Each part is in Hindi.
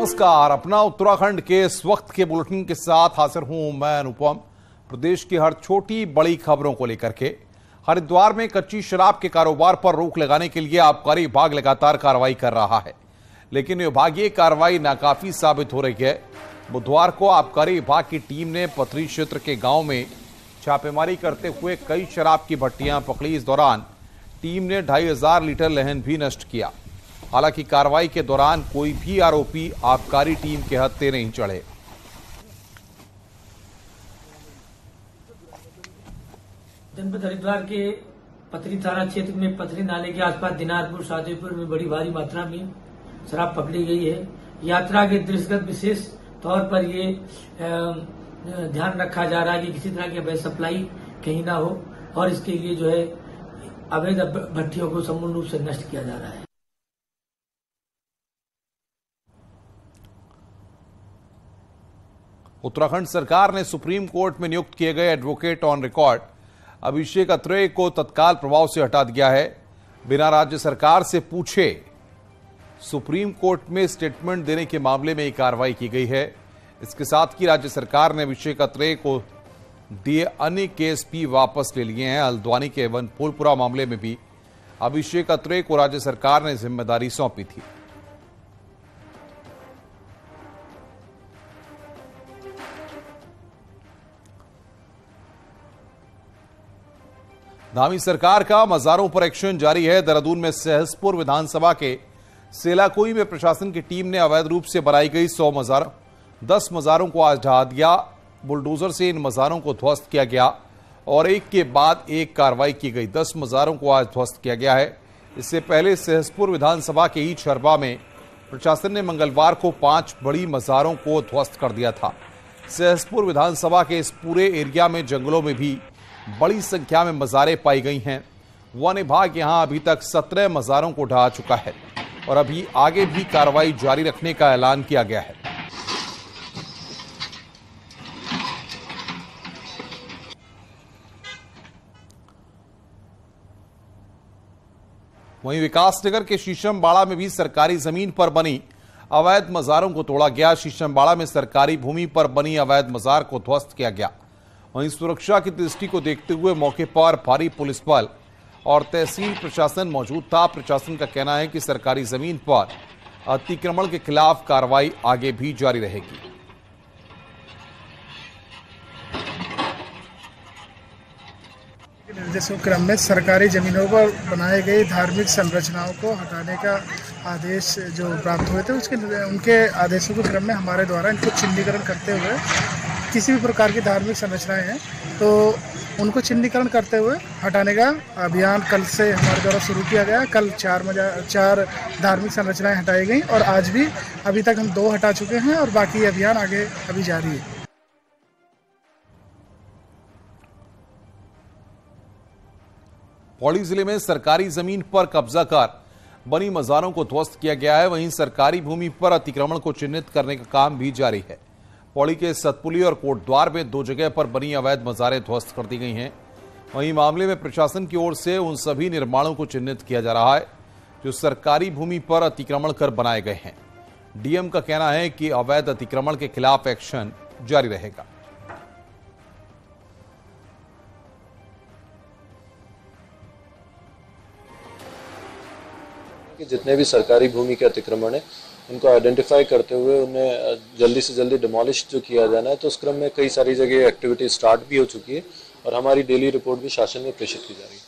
नमस्कार, अपना उत्तराखंड के इस वक्त के बुलेटिन के साथ हाजिर हूं मैं अनुपम। प्रदेश की हर छोटी बड़ी खबरों को लेकर के हरिद्वार में कच्ची शराब के कारोबार पर रोक लगाने के लिए आबकारी विभाग लगातार कार्रवाई कर रहा है, लेकिन विभागीय कार्रवाई नाकाफी साबित हो रही है। बुधवार को आबकारी विभाग की टीम ने पथरी क्षेत्र के गांव में छापेमारी करते हुए कई शराब की भट्टियां पकड़ी। इस दौरान टीम ने 2500 लीटर लहन भी नष्ट किया। हालांकि कार्रवाई के दौरान कोई भी आरोपी आबकारी टीम के हत्थे नहीं चढ़े। जनपद हरिद्वार के पथरी थाना क्षेत्र में पथरी नाले के आसपास दिनारपुर सादेपुर में बड़ी भारी मात्रा में शराब पकड़ी गई है। यात्रा के दृष्टिगत विशेष तौर पर ये ध्यान रखा जा रहा है कि किसी तरह की अवैध सप्लाई कहीं ना हो और इसके लिए जो है अवैध भट्टियों को संपूर्ण रूप से नष्ट किया जा रहा है। उत्तराखंड सरकार ने सुप्रीम कोर्ट में नियुक्त किए गए एडवोकेट ऑन रिकॉर्ड अभिषेक अत्रेय को तत्काल प्रभाव से हटा दिया है। बिना राज्य सरकार से पूछे सुप्रीम कोर्ट में स्टेटमेंट देने के मामले में कार्रवाई की गई है। इसके साथ ही राज्य सरकार ने अभिषेक अत्रेय को दिए अन्य केस भी वापस ले लिए हैं। हल्द्वानी के फूलपुरा मामले में भी अभिषेक अत्रेय को राज्य सरकार ने जिम्मेदारी सौंपी थी। धामी सरकार का मजारों पर एक्शन जारी है। देहरादून में सहसपुर विधानसभा के सेलाकुई में प्रशासन की टीम ने अवैध रूप से बनाई गई 10 मजारों को आज ढहा दिया। बुलडोजर से इन मजारों को ध्वस्त किया गया और एक के बाद एक कार्रवाई की गई। 10 मजारों को आज ध्वस्त किया गया है। इससे पहले सहसपुर विधानसभा के ही छरबा में प्रशासन ने मंगलवार को 5 बड़ी मजारों को ध्वस्त कर दिया था। सहसपुर विधानसभा के इस पूरे एरिया में जंगलों में भी बड़ी संख्या में मजारें पाई गई हैं। वन विभाग यहां अभी तक 17 मजारों को ढहा चुका है और अभी आगे भी कार्रवाई जारी रखने का ऐलान किया गया है। वहीं विकासनगर के शीशमबाड़ा में भी सरकारी जमीन पर बनी अवैध मजारों को तोड़ा गया। शीशमबाड़ा में सरकारी भूमि पर बनी अवैध मजार को ध्वस्त किया गया। वहीं सुरक्षा की दृष्टि को देखते हुए मौके पर भारी पुलिस बल और तहसील प्रशासन मौजूद था। प्रशासन का कहना है कि सरकारी जमीन पर अतिक्रमण के खिलाफ कार्रवाई आगे भी जारी रहेगी। निर्देशों क्रम में सरकारी जमीनों पर बनाए गए धार्मिक संरचनाओं को हटाने का आदेश जो प्राप्त हुए थे उनके आदेशों के क्रम में हमारे द्वारा इनको चिन्हीकरण करते हुए किसी भी प्रकार की धार्मिक संरचनाएं हैं तो उनको चिन्हीकरण करते हुए हटाने का अभियान कल से हमारे द्वारा शुरू किया गया। कल 4 धार्मिक संरचनाएं हटाई गई और आज भी अभी तक हम 2 हटा चुके हैं और बाकी अभियान आगे अभी जारी है। पौड़ी जिले में सरकारी जमीन पर कब्जा कर बनी मजारों को ध्वस्त किया गया है। वहीं सरकारी भूमि पर अतिक्रमण को चिन्हित करने का काम भी जारी है। पौड़ी के सतपुली और कोटद्वार में 2 जगह पर बनी अवैध मजारें ध्वस्त कर दी गई हैं। वहीं मामले में प्रशासन की ओर से उन सभी निर्माणों को चिन्हित किया जा रहा है जो सरकारी भूमि पर अतिक्रमण कर बनाए गए हैं। डीएम का कहना है कि अवैध अतिक्रमण के खिलाफ एक्शन जारी रहेगा। कि जितने भी सरकारी भूमि के अतिक्रमण है उनको आइडेंटिफाई करते हुए उन्हें जल्दी से जल्दी डिमोलिश जो किया जाना है, तो उस क्रम में कई सारी जगह एक्टिविटी स्टार्ट भी हो चुकी है और हमारी डेली रिपोर्ट भी शासन में प्रेषित की जा रही है।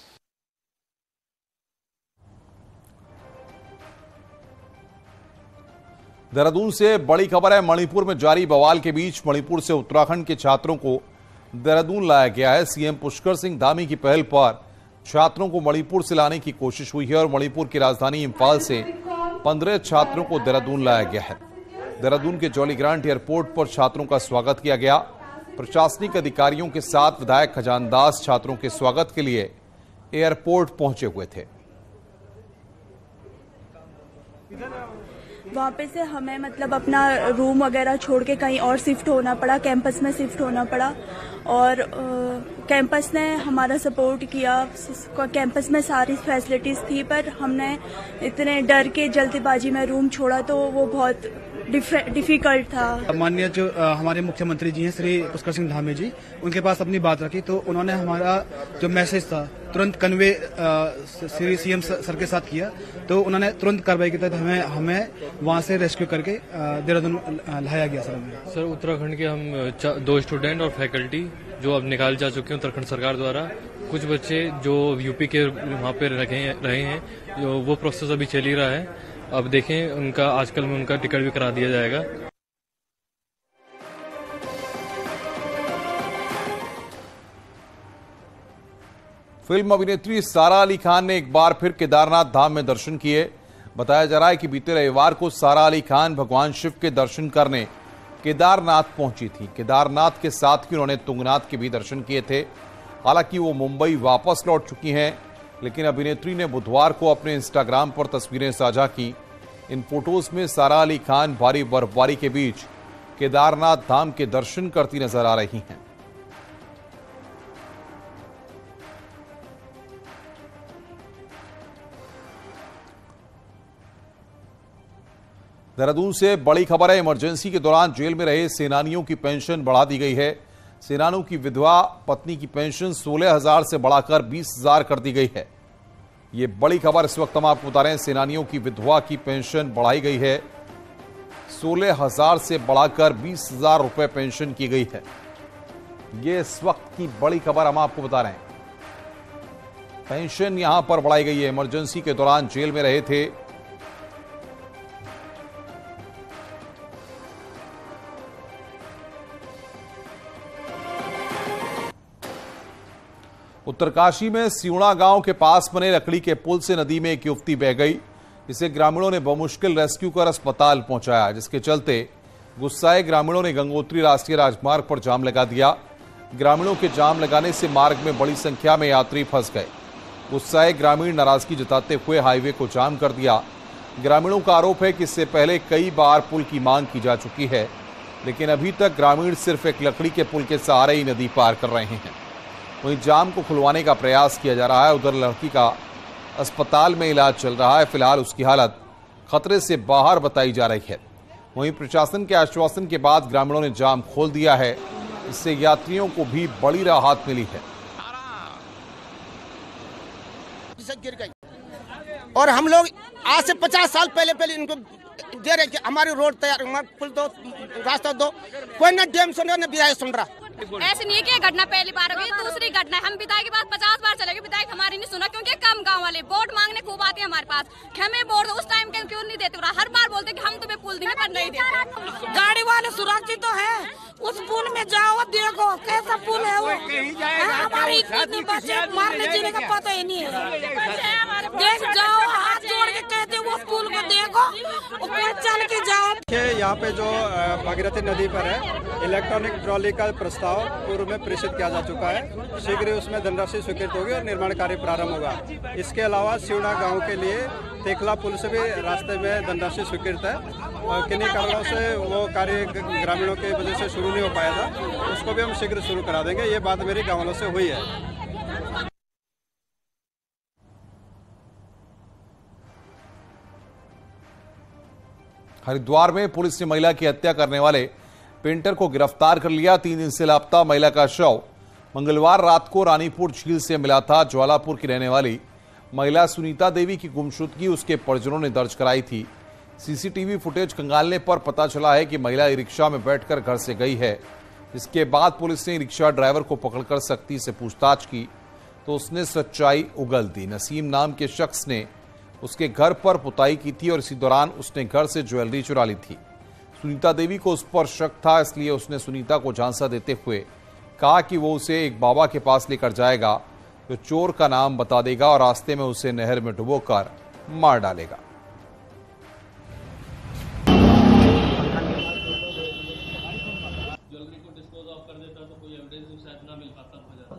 देहरादून से बड़ी खबर है। मणिपुर में जारी बवाल के बीच मणिपुर से उत्तराखंड के छात्रों को देहरादून लाया गया है। सीएम पुष्कर सिंह धामी की पहल पर छात्रों को मणिपुर से लाने की कोशिश हुई है और मणिपुर की राजधानी इंफाल से 15 छात्रों को देहरादून लाया गया है। देहरादून के जॉली ग्रांट एयरपोर्ट पर छात्रों का स्वागत किया गया। प्रशासनिक अधिकारियों के साथ विधायक खजानदास छात्रों के स्वागत के लिए एयरपोर्ट पहुंचे हुए थे। वहाँ पे से हमें मतलब अपना रूम वगैरह छोड़ के कहीं और शिफ्ट होना पड़ा, कैंपस में शिफ्ट होना पड़ा और कैंपस ने हमारा सपोर्ट किया। कैंपस में सारी फैसिलिटीज थी पर हमने इतने डर के जल्दीबाजी में रूम छोड़ा तो वो बहुत डिफिकल्ट था। माननीय जो हमारे मुख्यमंत्री जी हैं श्री पुष्कर सिंह धामी जी, उनके पास अपनी बात रखी तो उन्होंने हमारा जो मैसेज था तुरंत कन्वे श्री सीएम सर के साथ किया, तो उन्होंने तुरंत कार्रवाई के तहत हमें वहां से रेस्क्यू करके देहरादून लाया गया। सर उत्तराखंड के हम 2 स्टूडेंट और फैकल्टी जो अब निकाल जा चुके हैं उत्तराखंड सरकार द्वारा, कुछ बच्चे जो यूपी के वहाँ पे रहे हैं, जो वो प्रोसेस अभी चल ही रहा है। अब देखें उनका आजकल में उनका टिकट भी करा दिया जाएगा। फिल्म अभिनेत्री सारा अली खान ने एक बार फिर केदारनाथ धाम में दर्शन किए। बताया जा रहा है कि बीते रविवार को सारा अली खान भगवान शिव के दर्शन करने केदारनाथ पहुंची थी। केदारनाथ के साथ ही उन्होंने तुंगनाथ के भी दर्शन किए थे। हालांकि वो मुंबई वापस लौट चुकी हैं, लेकिन अभिनेत्री ने बुधवार को अपने इंस्टाग्राम पर तस्वीरें साझा की। इन फोटोज में सारा अली खान भारी बर्फबारी के बीच केदारनाथ धाम के दर्शन करती नजर आ रही हैं। देहरादून से बड़ी खबर है। इमरजेंसी के दौरान जेल में रहे सेनानियों की पेंशन बढ़ा दी गई है। सेनानियों की विधवा पत्नी की पेंशन 16,000 से बढ़ाकर 20,000 कर दी गई है। ये बड़ी खबर इस वक्त हम आपको बता रहे हैं। सेनानियों की विधवा की पेंशन बढ़ाई गई है, 16,000 से बढ़ाकर 20,000 रुपए पेंशन की गई है। ये इस वक्त की बड़ी खबर हम आपको बता रहे हैं। पेंशन यहां पर बढ़ाई गई है। इमरजेंसी के दौरान जेल में रहे थे। उत्तरकाशी में सिउड़ा गांव के पास बने लकड़ी के पुल से नदी में एक युवती बह गई। इसे ग्रामीणों ने बमुश्किल रेस्क्यू कर अस्पताल पहुंचाया, जिसके चलते गुस्साए ग्रामीणों ने गंगोत्री राष्ट्रीय राजमार्ग पर जाम लगा दिया। ग्रामीणों के जाम लगाने से मार्ग में बड़ी संख्या में यात्री फंस गए। गुस्साए ग्रामीण नाराजगी जताते हुए हाईवे को जाम कर दिया। ग्रामीणों का आरोप है कि इससे पहले कई बार पुल की मांग की जा चुकी है, लेकिन अभी तक ग्रामीण सिर्फ एक लकड़ी के पुल के सहारे ही नदी पार कर रहे हैं। वहीं जाम को खुलवाने का प्रयास किया जा रहा है। उधर लड़की का अस्पताल में इलाज चल रहा है। फिलहाल उसकी हालत खतरे से बाहर बताई जा रही है। वहीं प्रशासन के आश्वासन के बाद ग्रामीणों ने जाम खोल दिया है। इससे यात्रियों को भी बड़ी राहत मिली है। गिर गई और हम लोग आज से 50 साल पहले इनको दे रहे कि हमारी रोड तैयार, पुल दो, रास्ता दो, कोई ना डैम सुन रहा ना विधायक सुन रहा। ऐसे नहीं है कि घटना पहली बार होगी, दूसरी घटना है। हम विधायक की बात 50 बार चलेगी, विधायक हमारी नहीं सुना, क्योंकि कम गांव वाले वोट मांगने खूब आते हैं हमारे पास। हमें वोट उस टाइम क्यों नहीं देते? हर बार बोलते कि हम तुम्हें पुल देंगे पर नहीं देते। गाड़ी वाले सुरक्षित तो है, उस पुल में जाओ देखो कैसा पुल है वो। हमारे इतने बच्चे मारने जीने का पता ही नहीं है। देख जाओ, हाथ जोड़ के कहते वो पुल को देखो, ऊपर चल के जाओ। यहाँ पे जो भागीरथी नदी पर है, इलेक्ट्रॉनिक ट्रॉली का प्रस्ताव पूर्व में प्रेषित किया जा चुका है। शीघ्र ही उसमें धनराशि स्वीकृत होगी और निर्माण कार्य प्रारंभ होगा। इसके अलावा सिउड़ा गांव के लिए तेखला पुल से भी रास्ते में धनराशि स्वीकृत है और किन्हीं कारणों से वो कार्य ग्रामीणों की वजह से शुरू नहीं हो पाया था, उसको भी हम शीघ्र शुरू करा देंगे। ये बात मेरी गाँव वालों से हुई है। हरिद्वार में पुलिस ने महिला की हत्या करने वाले पेंटर को गिरफ्तार कर लिया। 3 दिन से लापता महिला का शव मंगलवार रात को रानीपुर झील से मिला था। ज्वालापुर की रहने वाली महिला सुनीता देवी की गुमशुदगी उसके परिजनों ने दर्ज कराई थी। सीसीटीवी फुटेज खंगालने पर पता चला है कि महिला रिक्शा में बैठकर घर से गई है। इसके बाद पुलिस ने रिक्शा ड्राइवर को पकड़कर सख्ती से पूछताछ की तो उसने सच्चाई उगल दी। नसीम नाम के शख्स ने उसके घर पर पुताई की थी और इसी दौरान उसने घर से ज्वेलरी चुरा ली थी। सुनीता देवी को उस पर शक था, इसलिए उसने सुनीता को झांसा देते हुए कहा कि वो उसे एक बाबा के पास लेकर जाएगा जो चोर का नाम बता देगा और रास्ते में उसे नहर में डुबोकर मार डालेगा।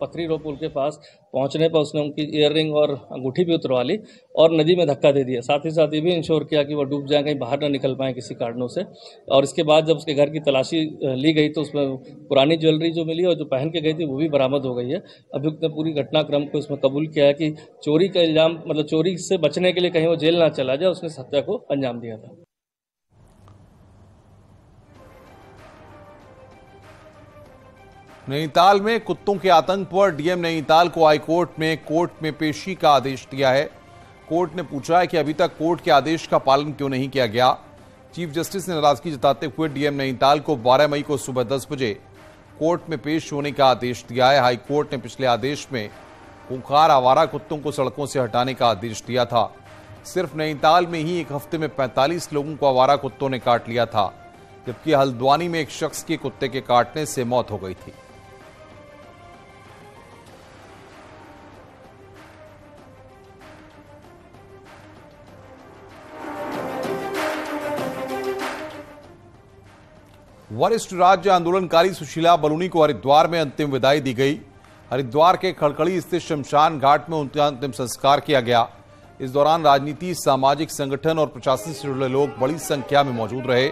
पथरी रो पुल के पास पहुंचने पर उसने उनकी ईयररिंग और अंगूठी भी उतरवा ली और नदी में धक्का दे दिया। साथ ही साथ ये भी इंश्योर किया कि वो डूब जाए, कहीं बाहर न निकल पाए किसी कारणों से। और इसके बाद जब उसके घर की तलाशी ली गई तो उसमें पुरानी ज्वेलरी जो मिली और जो पहन के गई थी वो भी बरामद हो गई है। अभियुक्त ने पूरी घटनाक्रम को इसमें कबूल किया है कि चोरी का इल्जाम, मतलब चोरी से बचने के लिए कहीं वो जेल ना चला जाए, उसने हत्या को अंजाम दिया था। नैनीताल में कुत्तों के आतंक पर डीएम नैनीताल को हाईकोर्ट में पेशी का आदेश दिया है। कोर्ट ने पूछा है कि अभी तक कोर्ट के आदेश का पालन क्यों नहीं किया गया। चीफ जस्टिस ने नाराजगी जताते हुए डीएम नैनीताल को 12 मई को सुबह 10 बजे कोर्ट में पेश होने का आदेश दिया है। हाईकोर्ट ने पिछले आदेश में खूंखार आवारा कुत्तों को सड़कों से हटाने का आदेश दिया था। सिर्फ नैनीताल में ही एक हफ्ते में 45 लोगों को आवारा कुत्तों ने काट लिया था, जबकि हल्द्वानी में एक शख्स की कुत्ते के काटने से मौत हो गई थी। वरिष्ठ राज्य आंदोलनकारी सुशीला बलूनी को हरिद्वार में अंतिम विदाई दी गई। हरिद्वार के खड़खड़ी स्थित शमशान घाट में उनका अंतिम संस्कार किया गया। इस दौरान राजनीति, सामाजिक संगठन और प्रशासन से जुड़े लोग बड़ी संख्या में मौजूद रहे।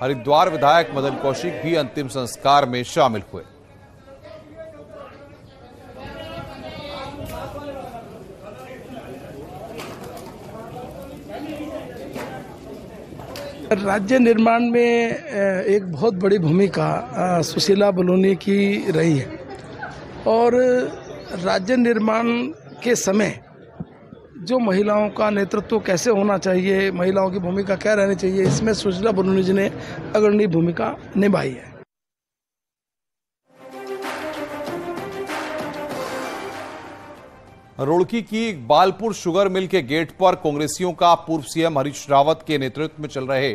हरिद्वार विधायक मदन कौशिक भी अंतिम संस्कार में शामिल हुए। राज्य निर्माण में एक बहुत बड़ी भूमिका सुशीला बलूनी की रही है और राज्य निर्माण के समय जो महिलाओं का नेतृत्व कैसे होना चाहिए, महिलाओं की भूमिका क्या रहनी चाहिए, इसमें सुशीला बलूनी जी ने अग्रणी भूमिका निभाई है। रुड़की की बालपुर शुगर मिल के गेट पर कांग्रेसियों का पूर्व सीएम हरीश रावत के नेतृत्व में चल रहे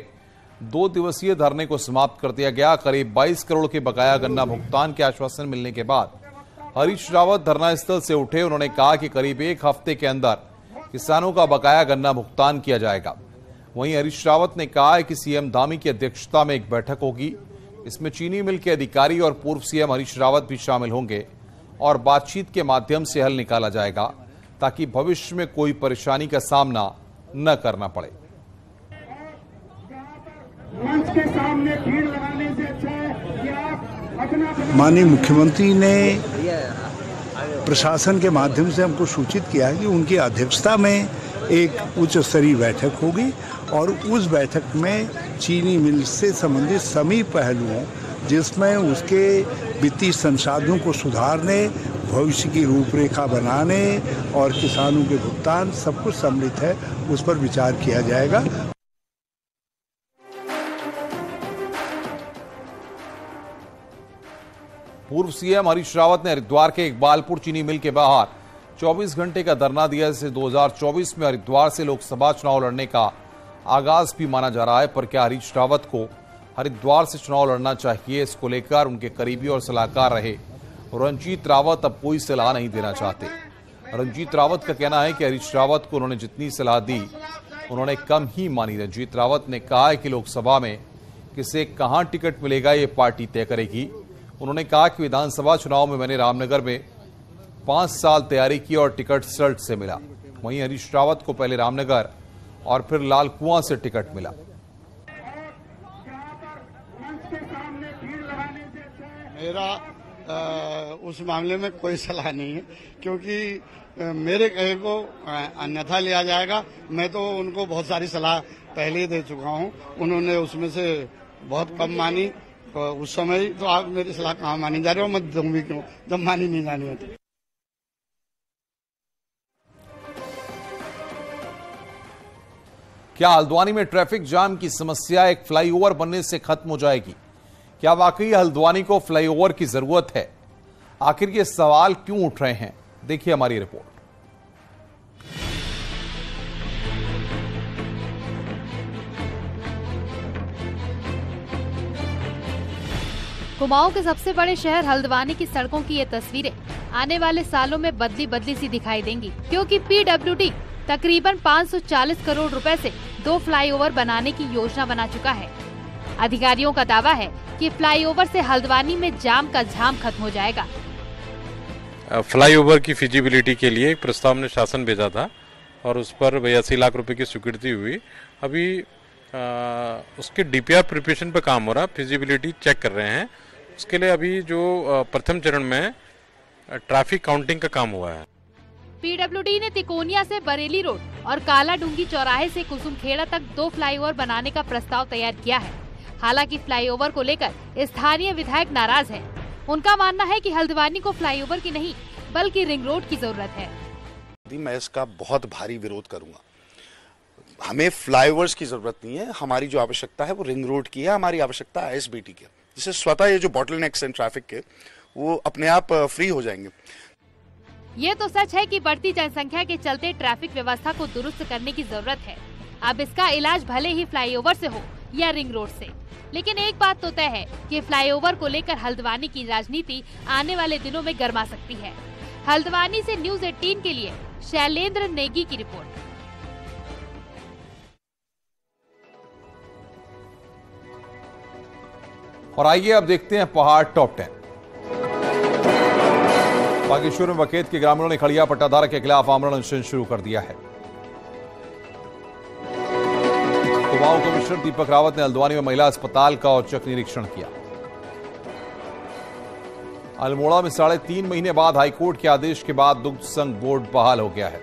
2 दिवसीय धरने को समाप्त कर दिया गया। करीब 22 करोड़ के बकाया गन्ना भुगतान के आश्वासन मिलने के बाद हरीश रावत धरना स्थल से उठे। उन्होंने कहा कि करीब 1 हफ्ते के अंदर किसानों का बकाया गन्ना भुगतान किया जाएगा। वहीं हरीश रावत ने कहा है कि सीएम धामी की अध्यक्षता में एक बैठक होगी। इसमें चीनी मिल के अधिकारी और पूर्व सीएम हरीश रावत भी शामिल होंगे और बातचीत के माध्यम से हल निकाला जाएगा ताकि भविष्य में कोई परेशानी का सामना न करना पड़े। माननीय मुख्यमंत्री ने प्रशासन के माध्यम से हमको सूचित किया है कि उनकी अध्यक्षता में एक उच्च स्तरीय बैठक होगी और उस बैठक में चीनी मिल से संबंधित सभी पहलुओं, जिसमें उसके वित्तीय संसाधनों को सुधारने, भविष्य की रूपरेखा बनाने और किसानों के भुगतान, सब कुछ सम्मिलित है, उस पर विचार किया जाएगा। पूर्व सीएम हरीश रावत ने हरिद्वार के इकबालपुर चीनी मिल के बाहर 24 घंटे का धरना दिया, जिसे 2024 में हरिद्वार से लोकसभा चुनाव लड़ने का आगाज भी माना जा रहा है। पर क्या हरीश रावत को हरिद्वार से चुनाव लड़ना चाहिए, इसको लेकर उनके करीबी और सलाहकार रहे रंजीत रावत अब कोई सलाह नहीं देना चाहते। रंजीत रावत का कहना है कि हरीश रावत को उन्होंने जितनी सलाह दी उन्होंने कम ही मानी। रंजीत रावत ने कहा है कि लोकसभा में किसे कहां टिकट मिलेगा ये पार्टी तय करेगी। उन्होंने कहा कि विधानसभा चुनाव में मैंने रामनगर में 5 साल तैयारी की और टिकट सल्ट से मिला। वहीं हरीश रावत को पहले रामनगर और फिर लाल कुआं से टिकट मिला। मेरा उस मामले में कोई सलाह नहीं है, क्योंकि मेरे कहे को अन्यथा लिया जाएगा। मैं तो उनको बहुत सारी सलाह पहले ही दे चुका हूं, उन्होंने उसमें से बहुत कम मानी। उस समय तो आप मेरी सलाह कहाँ मानी जा रही हो, मैं दूंगी क्यों जब मानी नहीं जानी है। क्या हल्द्वानी में ट्रैफिक जाम की समस्या एक फ्लाईओवर बनने से खत्म हो जाएगी? क्या वाकई हल्द्वानी को फ्लाईओवर की जरूरत है? आखिर ये सवाल क्यों उठ रहे हैं, देखिए हमारी रिपोर्ट। कुमाऊं के सबसे बड़े शहर हल्द्वानी की सड़कों की ये तस्वीरें आने वाले सालों में बदली बदली सी दिखाई देंगी, क्योंकि पीडब्ल्यूडी तकरीबन 540 करोड़ रुपए से 2 फ्लाईओवर बनाने की योजना बना चुका है। अधिकारियों का दावा है कि फ्लाईओवर से हल्द्वानी में जाम का झाम खत्म हो जाएगा। फ्लाईओवर की फिजिबिलिटी के लिए एक प्रस्ताव ने शासन भेजा था और उस पर 82 लाख रुपए की स्वीकृति हुई। अभी उसके डीपीआर प्रिपरेशन पे काम हो रहा है, फिजिबिलिटी चेक कर रहे हैं। उसके लिए अभी जो प्रथम चरण में ट्रैफिक काउंटिंग का काम हुआ है। पीडब्ल्यूडी ने तिकोनिया से बरेली रोड और काला डूंगी चौराहे से कुसुमखेड़ा तक 2 फ्लाईओवर बनाने का प्रस्ताव तैयार किया है। हालांकि फ्लाईओवर को लेकर स्थानीय विधायक नाराज हैं। उनका मानना है कि हल्द्वानी को फ्लाईओवर की नहीं बल्कि रिंग रोड की जरूरत है। मैं इसका बहुत भारी विरोध करूंगा। हमें फ्लाईओवर्स की जरूरत नहीं है, हमारी जो आवश्यकता है वो रिंग रोड की है, हमारी आवश्यकता है ISBT की, जिससे स्वतः ये जो बॉटलनेक्स हैं ट्रैफिक के वो अपने आप फ्री हो जाएंगे। ये तो सच है कि बढ़ती जनसंख्या के चलते ट्रैफिक व्यवस्था को दुरुस्त करने की जरूरत है। अब इसका इलाज भले ही फ्लाईओवर से हो या रिंग रोड से, लेकिन एक बात तो तय है कि फ्लाईओवर को लेकर हल्द्वानी की राजनीति आने वाले दिनों में गर्मा सकती है। हल्द्वानी से न्यूज़ 18 के लिए शैलेंद्र नेगी की रिपोर्ट। और आइए अब देखते हैं पहाड़ टॉप 10। बागेश्वर में बकेत के ग्रामीणों ने खड़िया पट्टाधार के खिलाफ आमरण अनशन शुरू कर दिया है। कुमाऊं कमिश्नर दीपक रावत ने हल्द्वानी में महिला अस्पताल का औचक निरीक्षण किया। अल्मोड़ा में 3.5 महीने बाद हाईकोर्ट के आदेश के बाद दुग्ध संघ बोर्ड बहाल हो गया है।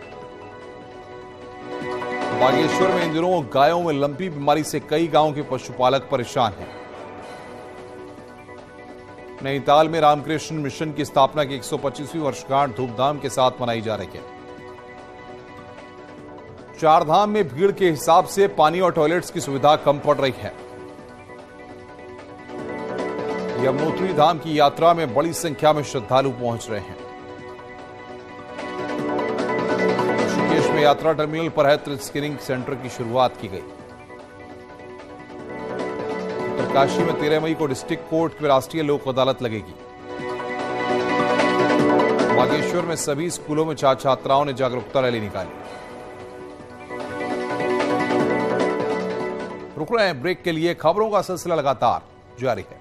बागेश्वर में इन दिनों गायों में लंपी बीमारी से कई गांवों के पशुपालक परेशान हैं। नैनीताल में रामकृष्ण मिशन की स्थापना की 125वीं वर्षगांठ धूमधाम के साथ मनाई जा रही है। चारधाम में भीड़ के हिसाब से पानी और टॉयलेट्स की सुविधा कम पड़ रही है। यमुनोत्री धाम की यात्रा में बड़ी संख्या में श्रद्धालु पहुंच रहे हैं। ऋषिकेश में यात्रा टर्मिनल पर हेल्थ स्क्रीनिंग सेंटर की शुरुआत की गई। उत्तरकाशी में 13 मई को डिस्ट्रिक्ट कोर्ट में राष्ट्रीय लोक अदालत लगेगी। बागेश्वर में सभी स्कूलों में छात्राओं ने जागरूकता रैली निकाली। रुक रहे हैं ब्रेक के लिए, खबरों का सिलसिला लगातार जारी है।